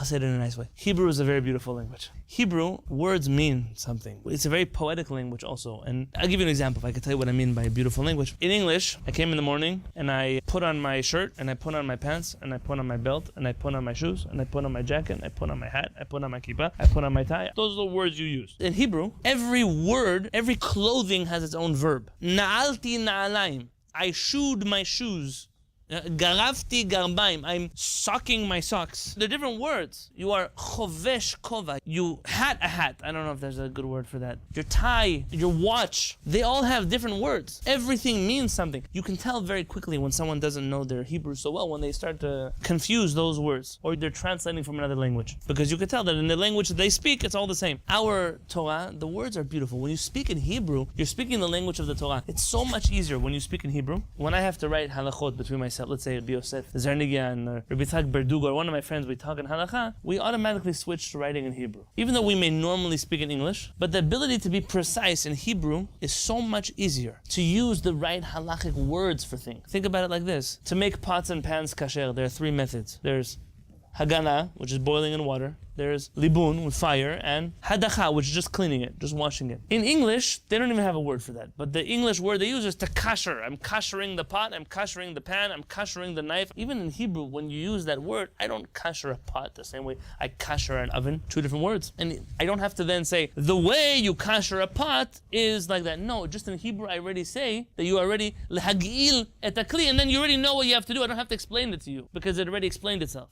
I'll say it in a nice way. Hebrew is a very beautiful language. Hebrew, words mean something. It's a very poetic language also. And I'll give you an example if I could tell you what I mean by a beautiful language. In English, I came in the morning and I put on my shirt and I put on my pants and I put on my belt and I put on my shoes and I put on my jacket and I put on my hat, I put on my kippah, I put on my tie. Those are the words you use. In Hebrew, every word, every clothing has its own verb. Na'alti na'alaim. I shoed my shoes. Garafti garbaim. I'm socking my socks. They're different words. You are chovesh kova. You hat a hat. I don't know if there's a good word for that. Your tie, your watch. They all have different words. Everything means something. You can tell very quickly when someone doesn't know their Hebrew so well when they start to confuse those words or they're translating from another language. Because you can tell that in the language that they speak, it's all the same. Our Torah, the words are beautiful. When you speak in Hebrew, you're speaking the language of the Torah. It's so much easier when you speak in Hebrew. When I have to write halachot between myself, let's say Rabbi Yosef Zarnigian or Rabbi Tzak Berdugo or one of my friends, we talk in halakha, we automatically switch to writing in Hebrew. Even though we may normally speak in English, but the ability to be precise in Hebrew is so much easier. To use the right halachic words for things. Think about it like this. To make pots and pans kasher, there are three methods. There's hagana, which is boiling in water. There's libun, with fire, and hadacha, which is just cleaning it, just washing it. In English, they don't even have a word for that. But the English word they use is to kasher. I'm kashering the pot, I'm kashering the pan, I'm kashering the knife. Even in Hebrew, when you use that word, I don't kasher a pot the same way I kasher an oven. Two different words. And I don't have to then say, the way you kasher a pot is like that. No, just in Hebrew, I already say that you already lehagil et akli, and then you already know what you have to do. I don't have to explain it to you, because it already explained itself.